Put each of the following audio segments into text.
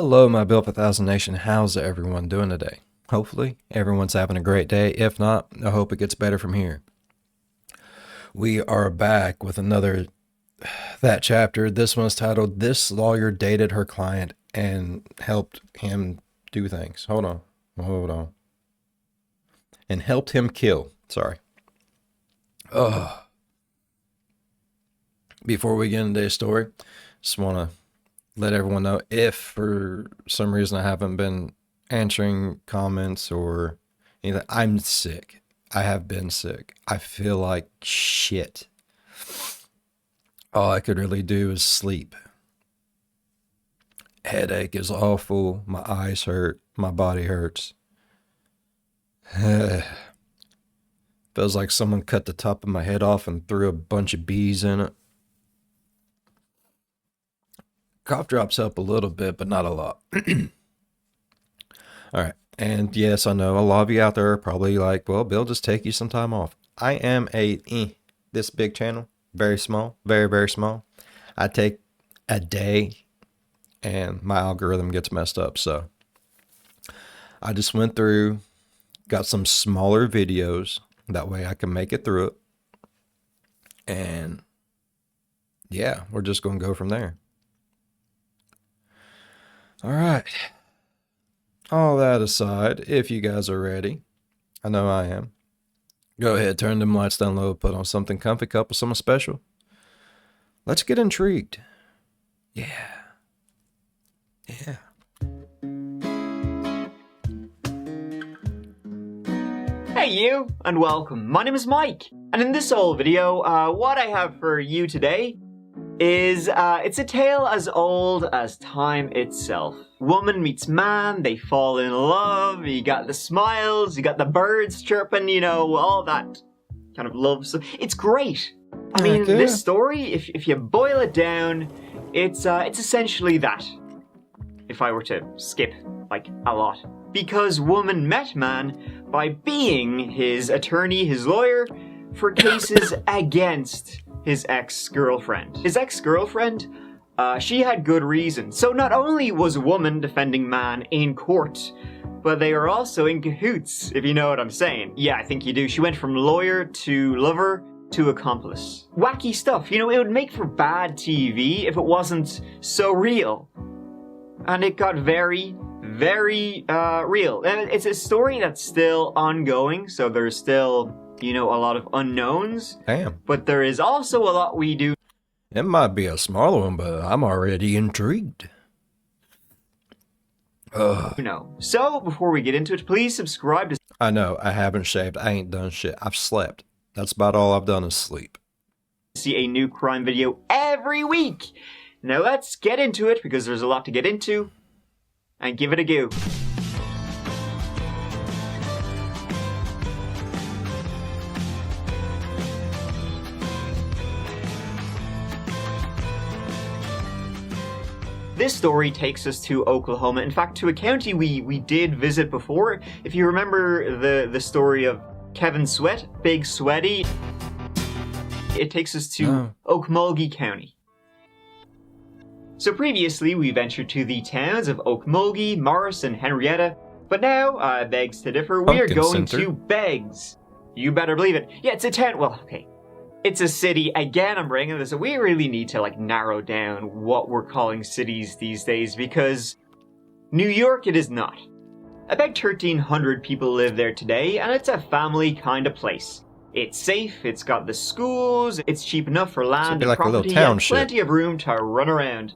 Hello, my Built for 1000 Nation. How's everyone doing today? Hopefully, everyone's having a great day. If not, I hope it gets better from here. We are back with another that chapter. This one's titled, This Lawyer Dated Her Client and Helped Him Do Things. Hold on. And helped him kill. Sorry. Before we get into today's story, just want to let everyone know if for some reason I haven't been answering comments or anything. I'm sick. I have been sick. I feel like shit. All I could really do is sleep. Headache is awful. My eyes hurt. My body hurts. Feels like someone cut the top of my head off and threw a bunch of bees in it. Cough drops help a little bit, but not a lot. All right. And yes, I know a lot of you out there are probably like, well, Bill, just take you some time off. I am this big channel, very small, very, very small. I take a day and my algorithm gets messed up. So I just went through, got some smaller videos. That way I can make it through it. And yeah, we're just going to go from there. All right. All that aside, if you guys are ready, I know I am. Go ahead, turn them lights down low, put on something comfy, cup of something special. Let's get intrigued. Yeah. Hey you, and welcome. My name is Mike, and in this old video, what I have for you today is, it's a tale as old as time itself. Woman meets man, they fall in love, you got the smiles, you got the birds chirping, you know, all that kind of love. So it's great. I mean, this story, if you boil it down, it's essentially that. If I were to skip, like, a lot. Because woman met man by being his attorney, his lawyer, for cases against his ex-girlfriend. His ex-girlfriend, she had good reason. So not only was woman defending man in court, but they are also in cahoots, if you know what I'm saying. Yeah, I think you do. She went from lawyer to lover to accomplice. Wacky stuff. You know, it would make for bad TV if it wasn't so real. And it got very, very real. And it's a story that's still ongoing, so there's still, you know, a lot of unknowns. Damn. But there is also a lot we do. It might be a smaller one, but I'm already intrigued. No. So, before we get into it, please subscribe to... I know, I haven't shaved. I ain't done shit. I've slept. That's about all I've done is sleep. See a new crime video every week. Now let's get into it, because there's a lot to get into. And give it a go. This story takes us to Oklahoma. In fact, to a county we did visit before. If you remember the story of Kevin Sweat, Big Sweaty, it takes us to Okmulgee County. So previously, we ventured to the towns of Okmulgee, Morris, and Henrietta, but now, begs to differ, we are going to Beggs. You better believe it. Yeah, it's a town, well, okay. It's a city. Again, I'm bringing this up. We really need to, like, narrow down what we're calling cities these days, because New York, it is not. About 1,300 people live there today, and it's a family kind of place. It's safe, it's got the schools, it's cheap enough for land and property, and plenty of room to run around.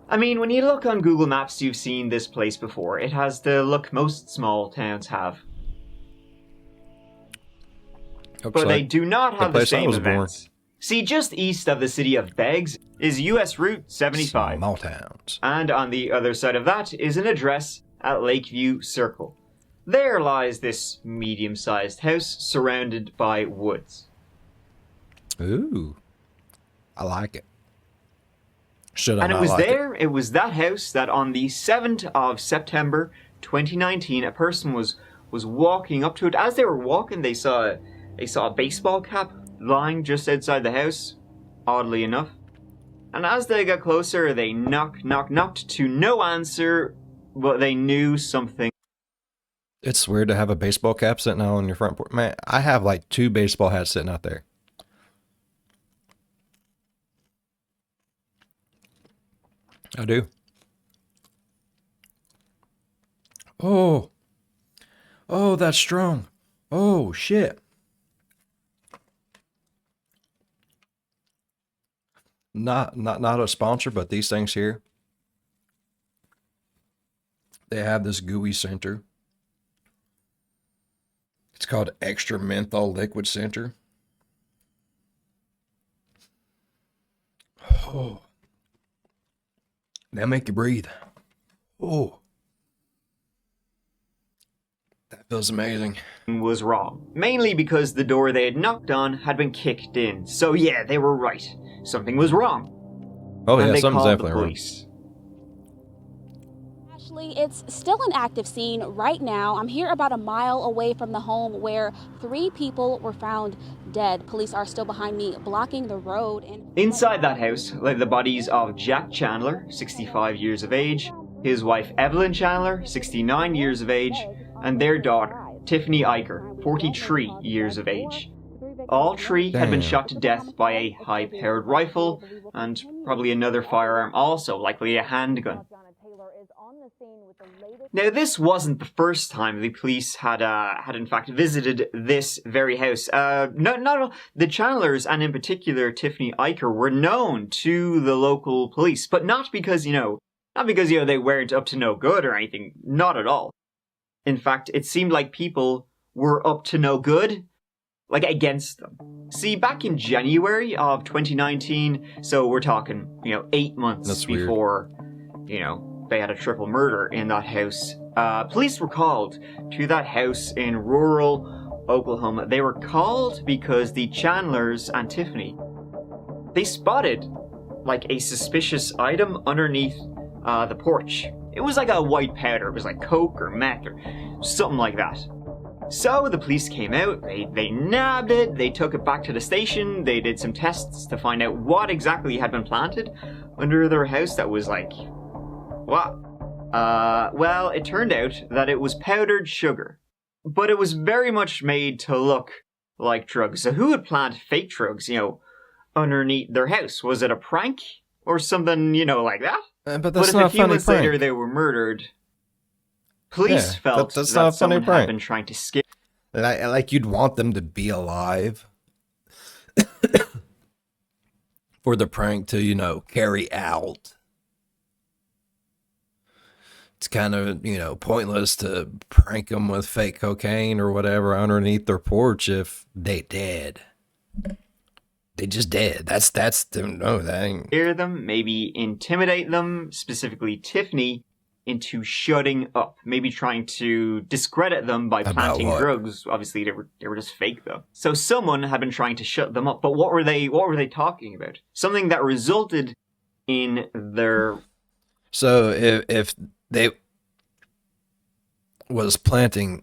I mean, when you look on Google Maps, you've seen this place before. It has the look most small towns have. But they do not have the same events. See, just east of the city of Beggs is US Route 75. Small towns. And on the other side of that is an address at Lakeview Circle. There lies this medium-sized house surrounded by woods. Ooh. I like it. Should I And not it was like there, it was that house that on the 7th of September 2019, a person was walking up to it. As they were walking, they saw a baseball cap lying just outside the house, oddly enough. And as they got closer, they knocked to no answer, but they knew something. It's weird to have a baseball cap sitting out on your front porch. Man, I have like 2 baseball hats sitting out there. I do. Oh. Oh, that's strong. Oh, shit. Not a sponsor, but these things here. They have this gooey center. It's called Extra Menthol Liquid Center. Oh. That make you breathe. Oh. That feels amazing. Was wrong. Mainly because the door they had knocked on had been kicked in. So yeah, they were right. Something was wrong. Oh yeah, and they something's called definitely the wrong. police. Ashley, it's still an active scene right now. I'm here about a mile away from the home where 3 people were found dead. Police are still behind me, blocking the road. And Inside that house lay the bodies of Jack Chandler, 65 years of age, his wife Evelyn Chandler, 69 years of age, and their daughter, Tiffany Eicher, 43 years of age. All 3 had been Damn. shot to death by a high-powered rifle, and probably another firearm also, likely a handgun. Now, this wasn't the first time the police had in fact visited this very house. Not the Chandlers, and in particular Tiffany Eicher, were known to the local police, but not because they weren't up to no good or anything. Not at all. In fact, it seemed like people were up to no good, like against them. See, back in January of 2019, so we're talking, 8 months That's weird. before, they had a triple murder in that house. Police were called to that house in rural Oklahoma. They were called because the Chandlers and Tiffany, they spotted like a suspicious item underneath the porch. It was like a white powder. It was like coke or meth or something like that. So the police came out, they nabbed it, they took it back to the station, they did some tests to find out what exactly had been planted under their house that was like, what? Well, it turned out that it was powdered sugar. But it was very much made to look like drugs. So who would plant fake drugs, underneath their house? Was it a prank? Or something, like that? But that's if not a a few funny months later prank. they were murdered, police Yeah, felt that's that not a funny someone had prank. been trying to skip Like you'd want them to be alive for the prank to, carry out. It's kind of, pointless to prank them with fake cocaine or whatever underneath their porch if they dead. They just dead. That's no, that ain't. scare them, maybe intimidate them, specifically Tiffany, into shutting up. Maybe trying to discredit them by About planting what? drugs. Obviously, they were just fake though. So someone had been trying to shut them up. But what were they talking about? Something that resulted in their So if they was planting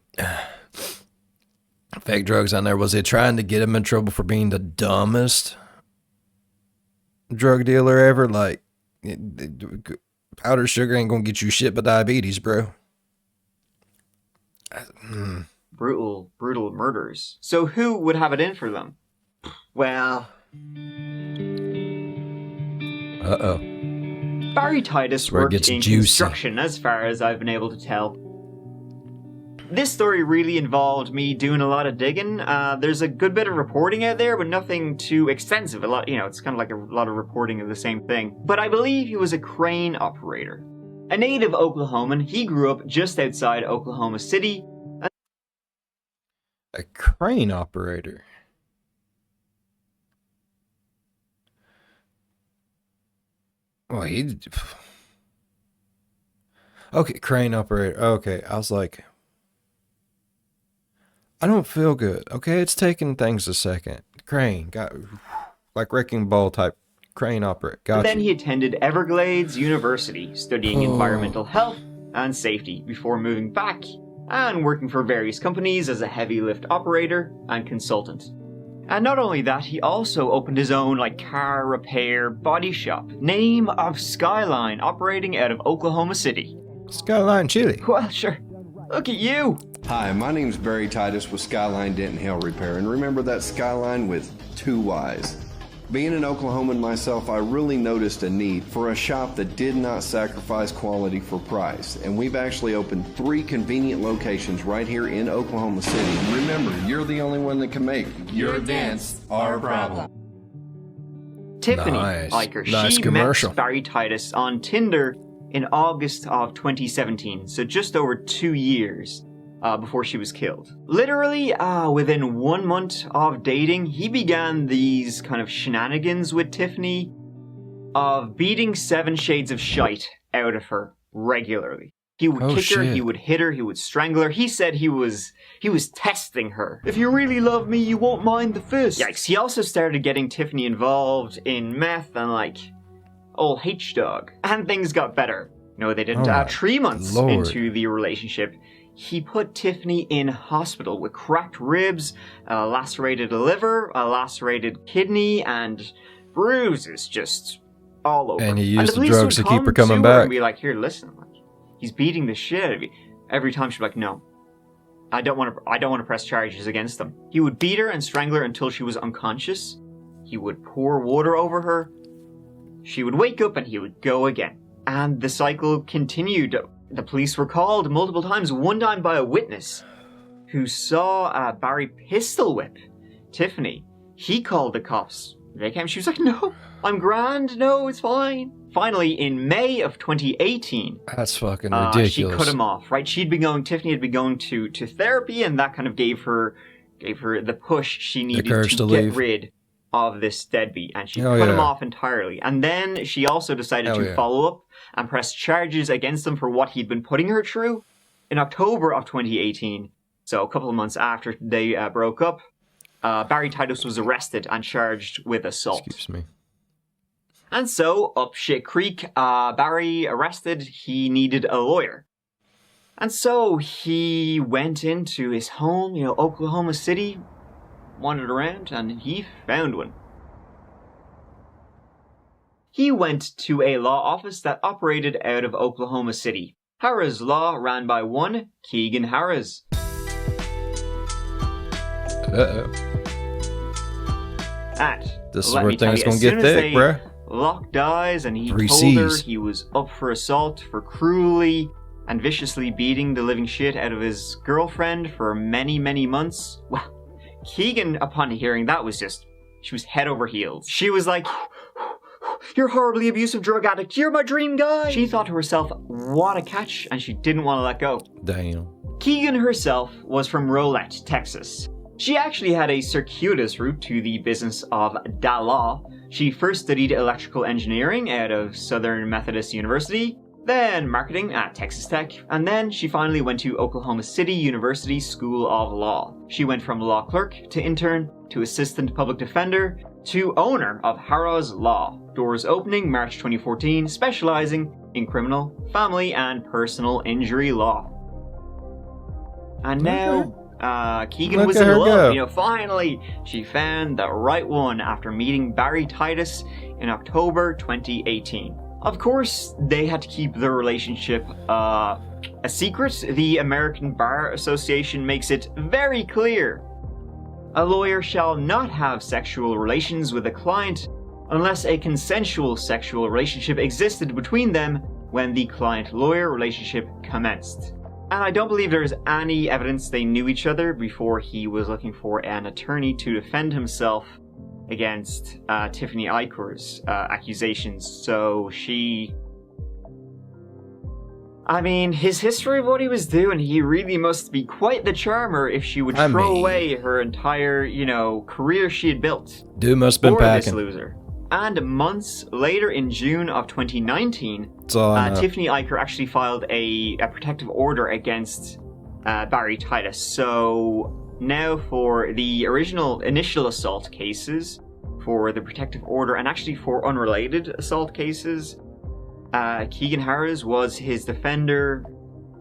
fake drugs on there, was they trying to get him in trouble for being the dumbest drug dealer ever? Like, powdered sugar ain't gonna get you shit but diabetes, bro. brutal murders. So who would have it in for them? Well, Uh-oh. Barry Titus where it worked gets in juicy. construction, as far as I've been able to tell. This story really involved me doing a lot of digging. There's a good bit of reporting out there, but nothing too extensive. A lot, it's kind of like a lot of reporting of the same thing. But I believe he was a crane operator. A native Oklahoman, he grew up just outside Oklahoma City. A crane operator. Well, okay, crane operator. Okay, I was like, I don't feel good. Okay, it's taking things a second. Crane, got like wrecking ball type crane operator. Got Then you. he attended Everglades University, studying environmental health and safety before moving back and working for various companies as a heavy lift operator and consultant. And not only that, he also opened his own car repair body shop, name of Skyline, operating out of Oklahoma City. Skyline Chili. Well, sure. Look at you. Hi, my name's Barry Titus with Skyline Dent and Hail Repair, and remember that Skyline with 2 Ys. Being an Oklahoman myself, I really noticed a need for a shop that did not sacrifice quality for price, and we've actually opened 3 convenient locations right here in Oklahoma City. And remember, you're the only one that can make your dents our problem. Tiffany Nice. Eicher, Nice she commercial. met Barry Titus on Tinder in August of 2017, so just over 2 years before she was killed. Literally, within 1 month of dating, he began these kind of shenanigans with Tiffany of beating 7 shades of shite out of her regularly. He would kick her, shit. he would hit her, he would strangle her. He said he was testing her. If you really love me, you won't mind the fist. Yikes. He also started getting Tiffany involved in meth and old H-Dog. And things got better. No, they didn't. Oh my 3 months Lord. into the relationship, he put Tiffany in hospital with cracked ribs, a lacerated liver, a lacerated kidney, and bruises just all over. And he used the police drugs would to keep her come coming to back. and be like, here, listen, he's beating the shit out of you. Every time she'd be like, no, I don't want to press charges against him. He would beat her and strangle her until she was unconscious. He would pour water over her. She would wake up and he would go again. And the cycle continued. The police were called multiple times, one time by a witness who saw Barry pistol whip Tiffany. He called the cops. They came, she was like, no, I'm grand, no, it's fine. Finally, in May of 2018, That's fucking ridiculous. she cut him off, right? Tiffany had been going to therapy, and that kind of gave her the push she needed courage to to get leave. rid of this deadbeat, and she Hell cut him yeah. off entirely. And then she also decided Hell to yeah. follow up and press charges against him for what he'd been putting her through. In October of 2018, so a couple of months after they broke up, Barry Titus was arrested and charged with assault. Excuse me. And so, up shit creek, Barry arrested, he needed a lawyer. And so he went into his home, Oklahoma City, wandered around, and he found one. He went to a law office that operated out of Oklahoma City. Harroz Law, ran by one Keegan Harroz. Uh-oh. And This is let where me tell things you, gonna as get soon as thick, they bruh. locked eyes and he 3 told her Cs. he was up for assault for cruelly and viciously beating the living shit out of his girlfriend for many, many months. Well, Keegan, upon hearing that, she was head over heels. She was like, you're a horribly abusive drug addict. You're my dream guy. She thought to herself, what a catch, and she didn't want to let go. Damn. Keegan herself was from Rolette, Texas. She actually had a circuitous route to the business of da law. She first studied electrical engineering out of Southern Methodist University, then marketing at Texas Tech, and then she finally went to Oklahoma City University School of Law. She went from law clerk to intern to assistant public defender to owner of Harroz Law. Doors opening March 2014, specializing in criminal, family, and personal injury law. And now, Keegan Look was at in her love. go. Finally, she found the right one after meeting Barry Titus in October 2018. Of course, they had to keep their relationship a secret. The American Bar Association makes it very clear. A lawyer shall not have sexual relations with a client unless a consensual sexual relationship existed between them when the client-lawyer relationship commenced. And I don't believe there's any evidence they knew each other before he was looking for an attorney to defend himself against Tiffany Eicher's accusations. So his history of what he was doing, he really must be quite the charmer if she would throw away her entire, career she had built. Dude must have been for this packing. loser. And months later, in June of 2019, That's all I know. Tiffany Eicher actually filed a protective order against Barry Titus. So now for the initial assault cases, for the protective order, and actually for unrelated assault cases, Keegan Harroz was his defender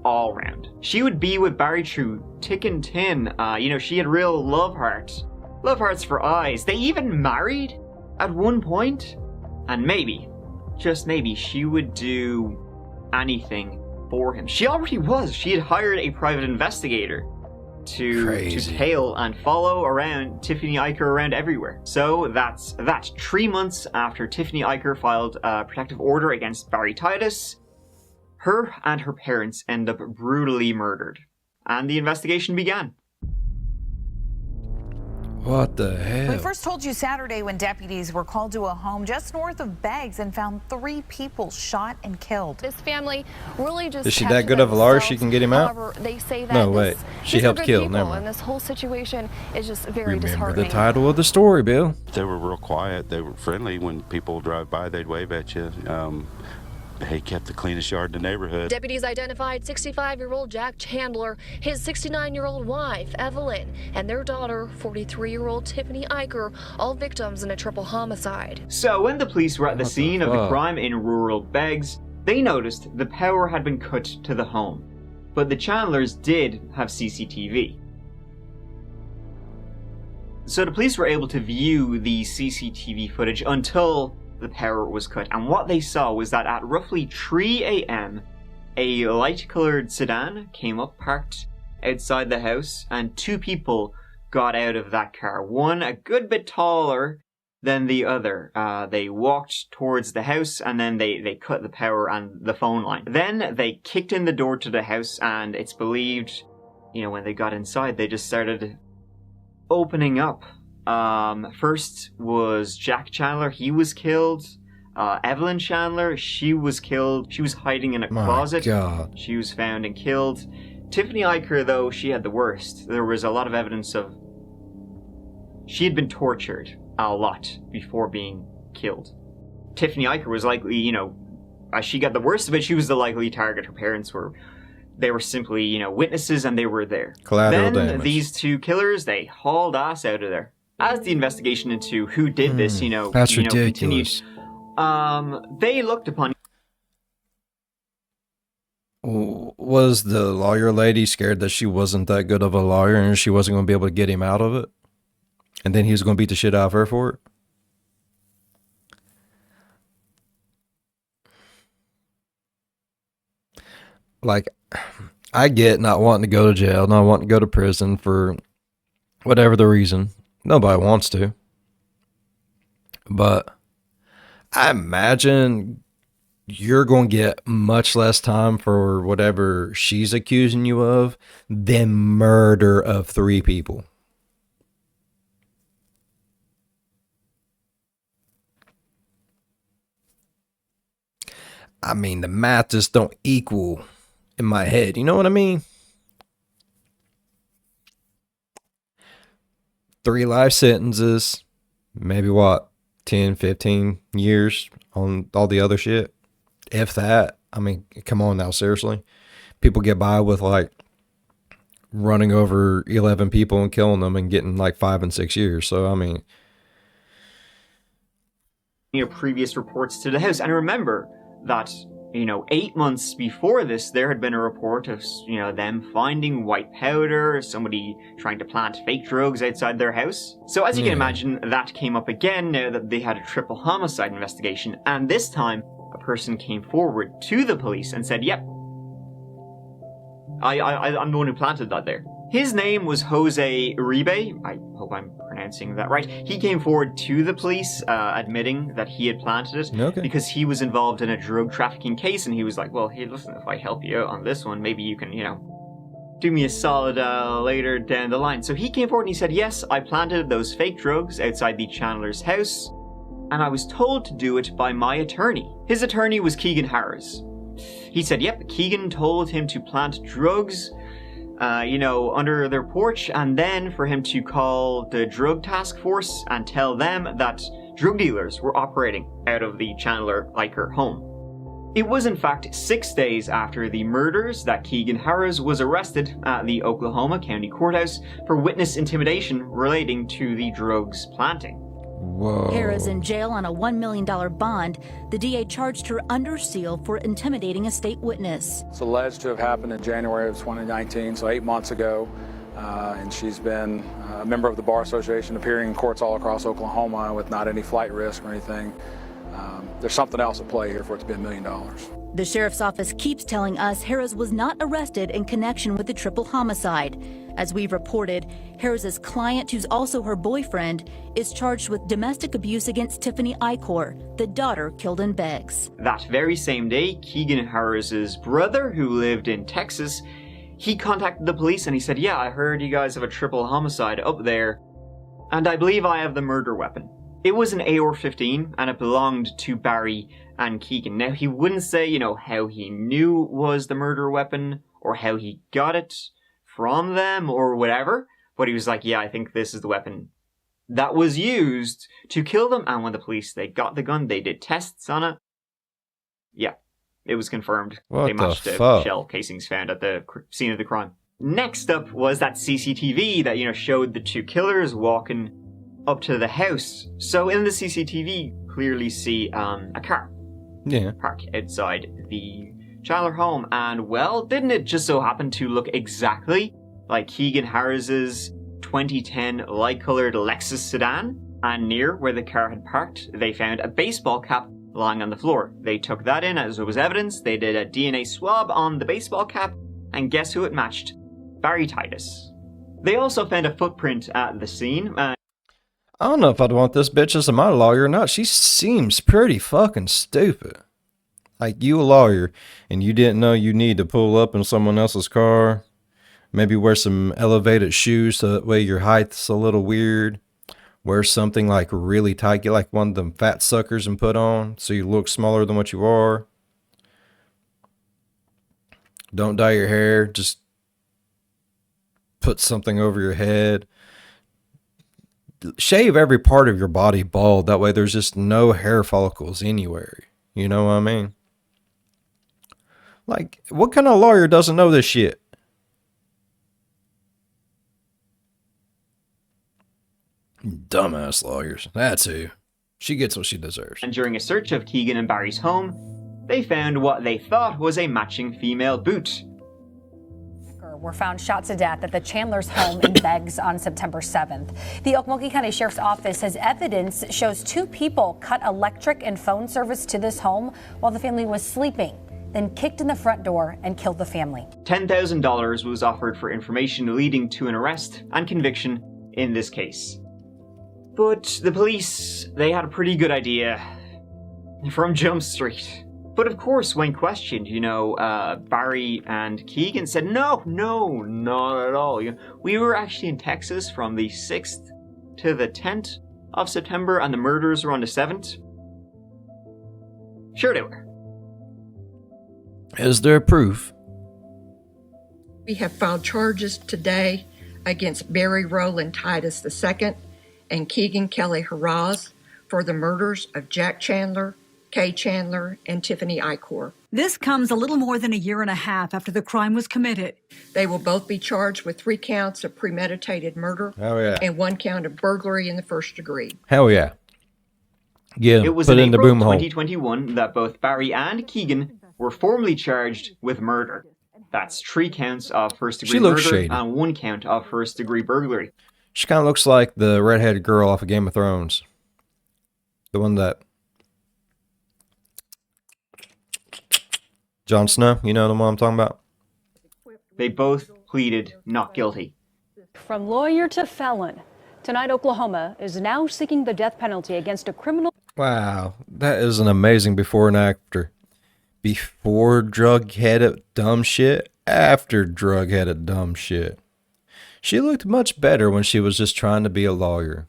all round. She would be with Barry through thick and thin. She had real love heart Love hearts for eyes. They even married at one point. And maybe, just maybe, she would do anything for him. She already was. She had hired a private investigator to tail and follow around Tiffany Eicher around everywhere. So that's that. 3 months after Tiffany Eicher filed a protective order against Barry Titus, her and her parents end up brutally murdered. And the investigation began. What the hell? We first told you Saturday when deputies were called to a home just north of Beggs and found 3 people shot and killed. This family really just is she that good of a lawyer she can get him out? However, they say that no, wait. She helped kill. Never mind. And this whole situation is just very Remember disheartening. the title of the story, Bill. They were real quiet. They were friendly. When people drive by, they'd wave at you. He kept the cleanest yard in the neighborhood. Deputies identified 65-year-old Jack Chandler, his 69-year-old wife, Evelyn, and their daughter, 43-year-old Tiffany Eicher, all victims in a triple homicide. So when the police were at the scene of the crime in rural Beggs, they noticed the power had been cut to the home. But the Chandlers did have CCTV. So the police were able to view the CCTV footage until the power was cut, and what they saw was that at roughly 3 a.m. a light-colored sedan came up, parked outside the house, and 2 people got out of that car. One a good bit taller than the other. They walked towards the house, and then they cut the power and the phone line. Then they kicked in the door to the house, and it's believed, you know, when they got inside, they just started opening up. First was Jack Chandler. He was killed. Evelyn Chandler, she was killed. She was hiding in a closet. God. She was found and killed. Tiffany Eicher, though, she had the worst. There was a lot of evidence of she had been tortured a lot before being killed. Tiffany Eicher was likely, you know, she got the worst of it. She was the likely target. Her parents were, they were simply, you know, witnesses, and they were there. Collateral then damage. These 2 killers, they hauled ass out of there. As the investigation into who did this, that's ridiculous. Continued, they looked upon. Was the lawyer lady scared that she wasn't that good of a lawyer and she wasn't going to be able to get him out of it? And then he was going to beat the shit out of her for it? Like, I get not wanting to go to jail, not wanting to go to prison for whatever the reason. Nobody wants to. But I imagine you're going to get much less time for whatever she's accusing you of than murder of 3 people. I mean, the math just don't equal in my head. You know what I mean? 3 life sentences, maybe what, 10, 15 years on all the other shit? If that. I mean, come on now, seriously. People get by with like running over 11 people and killing them and getting like 5 and 6 years. So, I mean, you know, previous reports to the house. And remember that, you know, 8 months before this, there had been a report of, you know, them finding white powder, somebody trying to plant fake drugs outside their house. So as you can imagine, that came up again now that they had a triple homicide investigation. And this time, a person came forward to the police and said, yep, I'm the one who planted that there. His name was Jose Uribe. I hope I'm pronouncing that right. He came forward to the police, admitting that he had planted it because he was involved in a drug trafficking case, and he was like, well, hey, listen, if I help you out on this one, maybe you can, you know, do me a solid later down the line. So he came forward and he said, yes, I planted those fake drugs outside the Chandler's house, and I was told to do it by my attorney. His attorney was Keegan Harroz. He said, yep, Keegan told him to plant drugs you know, under their porch, and then for him to call the drug task force and tell them that drug dealers were operating out of the Chandler Eicher home. It was in fact 6 days after the murders that Keegan Harroz was arrested at the Oklahoma County Courthouse for witness intimidation relating to the drugs planting. Whoa. Harroz in jail on a $1 million bond. The DA charged her under seal for intimidating a state witness. It's alleged to have happened in January of 2019, so 8 months ago. and she's been a member of the Bar Association, appearing in courts all across Oklahoma with not any flight risk or anything. There's something else at play here for it to be $1 million. The sheriff's office keeps telling us Harroz was not arrested in connection with the triple homicide. As we've reported, Harroz's client, who's also her boyfriend, is charged with domestic abuse against Tiffany Icor, the daughter killed in Beggs. That very same day, Keegan Harroz's brother, who lived in Texas, he contacted the police and he said, yeah, I heard you guys have a triple homicide up there, and I believe I have the murder weapon. It was an AR-15 and it belonged to Barry and Keegan. Now, he wouldn't say, you know, how he knew it was the murder weapon or how he got it from them or whatever, but he was like, yeah, I think this is the weapon that was used to kill them. And when the police, they got the gun, they did tests on it. Yeah, it was confirmed. They matched the shell casings found at the scene of the crime. Next up was that CCTV that, you know, showed the two killers walking up to the house. So in the CCTV, clearly see a car parked outside the Chandler home, and well, didn't it just so happen to look exactly like Keegan Harroz's 2010 light-colored Lexus sedan? And near where the car had parked, they found a baseball cap lying on the floor. They took that in as it was evidence. They did a DNA swab on the baseball cap, and guess who it matched? Barry Titus. They also found a footprint at the scene. I don't know if I'd want this bitch as my lawyer or not. She seems pretty fucking stupid. Like, you a lawyer, and you didn't know you need to pull up in someone else's car. Maybe wear some elevated shoes so that way your height's a little weird. Wear something like really tight. Get like one of them fat suckers and put on so you look smaller than what you are. Don't dye your hair. Just put something over your head. Shave every part of your body bald. That way there's just no hair follicles anywhere. You know what I mean? Like, what kind of lawyer doesn't know this shit? Dumbass lawyers. That's who. She gets what she deserves. And during a search of Keegan and Barry's home, they found what they thought was a matching female boot. Were found shot to death at the Chandler's home in Beggs on September 7th. The Okmulgee County Sheriff's Office says evidence shows two people cut electric and phone service to this home while the family was sleeping, then kicked in the front door and killed the family. $10,000 was offered for information leading to an arrest and conviction in this case. But the police, they had a pretty good idea from Jump Street. But of course, when questioned, you know, Barry and Keegan said, no, not at all. You know, we were actually in Texas from the 6th to the 10th of September, and the murders were on the 7th. Sure they were. Is there proof? We have filed charges today against Barry Rowland Titus II and Keegan Kelly Harroz for the murders of Jack Chandler, Kay Chandler, and Tiffany Icor. This comes a little more than a year and a half after the crime was committed. They will both be charged with 3 counts of premeditated murder and 1 count of burglary in the first degree. Hell yeah. Yeah, it was put in in the April boom hole. 2021 that both Barry and Keegan were formally charged with murder. That's 3 counts of first-degree murder shady. And 1 count of first-degree burglary. She kind of looks like the redheaded girl off of Game of Thrones. The one that... Jon Snow, you know the one I'm talking about? They both pleaded not guilty. From lawyer to felon, tonight Oklahoma is now seeking the death penalty against a criminal. Wow, that is an amazing before and after. Before drug-headed dumb shit, after drug-headed dumb shit. She looked much better when she was just trying to be a lawyer.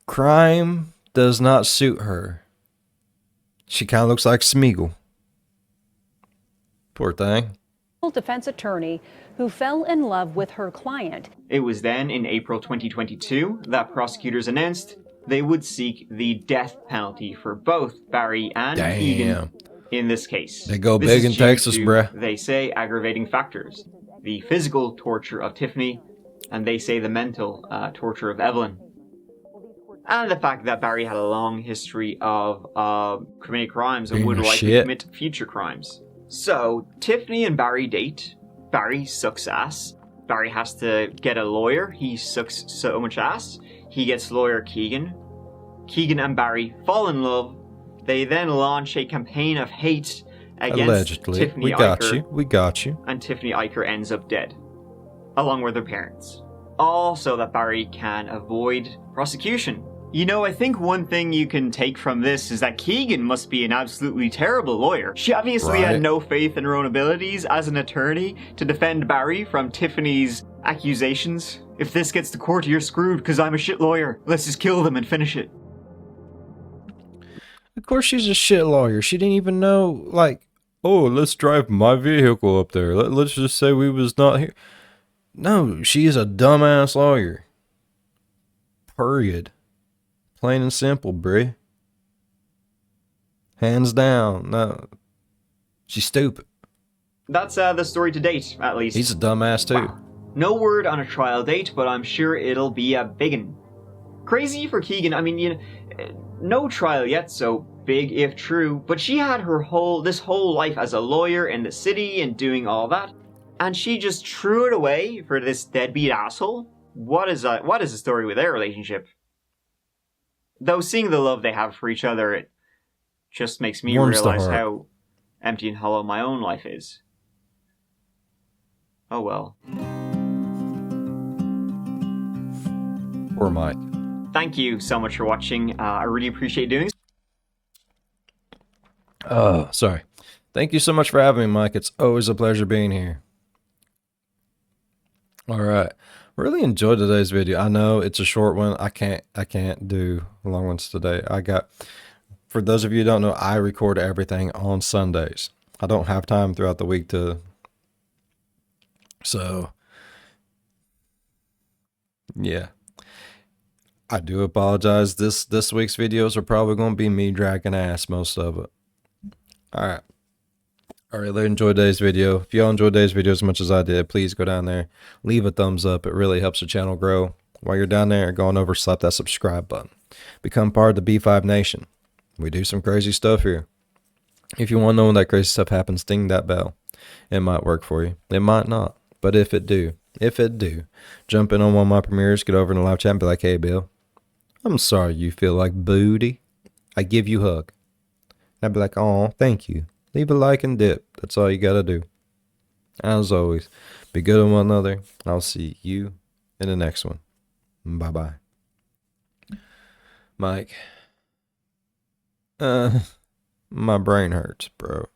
Crime does not suit her. She kind of looks like Smeagol. Poor thing. Defense attorney who fell in love with her client. It was then in April 2022 that prosecutors announced they would seek the death penalty for both Barry and Keegan in this case. They go This big is in due Texas, to, bruh. They say aggravating factors. The physical torture of Tiffany, and they say the mental torture of Evelyn. And the fact that Barry had a long history of committing crimes and would likely commit future crimes. So, Tiffany and Barry date. Barry sucks ass. Barry has to get a lawyer. He sucks so much ass. He gets lawyer Keegan. Keegan and Barry fall in love. They then launch a campaign of hate against Allegedly. Tiffany We got Eicher, you. We got you. and Tiffany Eicher ends up dead, along with her parents. All so that Barry can avoid prosecution. You know, I think one thing you can take from this is that Keegan must be an absolutely terrible lawyer. She obviously Right. had no faith in her own abilities as an attorney to defend Barry from Tiffany's accusations. If this gets to court, you're screwed because I'm a shit lawyer. Let's just kill them and finish it. Of course she's a shit lawyer. She didn't even know, like, oh, let's drive my vehicle up there. Let's just say we was not here. No, she is a dumbass lawyer. Period. Plain and simple, bruh. Hands down. No. She's stupid. That's the story to date, at least. He's a dumbass too. Wow. No word on a trial date, but I'm sure it'll be a biggin. Crazy for Keegan. I mean, you know, no trial yet, so big if true. But she had this whole life as a lawyer in the city and doing all that, and she just threw it away for this deadbeat asshole. What is the story with their relationship? Though seeing the love they have for each other, it just makes me Warms the realize heart. how empty and hollow my own life is. Oh well. Poor Mike. Thank you so much for watching. I really appreciate doing this. Oh, sorry. Thank you so much for having me, Mike. It's always a pleasure being here. All right. Really enjoyed today's video. I know it's a short one. I can't do long ones today. For those of you who don't know, I record everything on Sundays. I don't have time throughout the week so yeah. I do apologize. This week's videos are probably going to be me dragging ass, most of it. All right. I really enjoyed today's video. If y'all enjoyed today's video as much as I did, please go down there, leave a thumbs up. It really helps the channel grow. While you're down there, go on over, slap that subscribe button. Become part of the B5 Nation. We do some crazy stuff here. If you want to know when that crazy stuff happens, ding that bell. It might work for you. It might not. But if it do, jump in on one of my premieres, get over in the live chat and be like, hey, Bill, I'm sorry you feel like booty. I give you a hug. And I'd be like, oh, thank you. Leave a like and dip. That's all you got to do. As always, be good on one another. I'll see you in the next one. Bye-bye. Mike. My brain hurts, bro.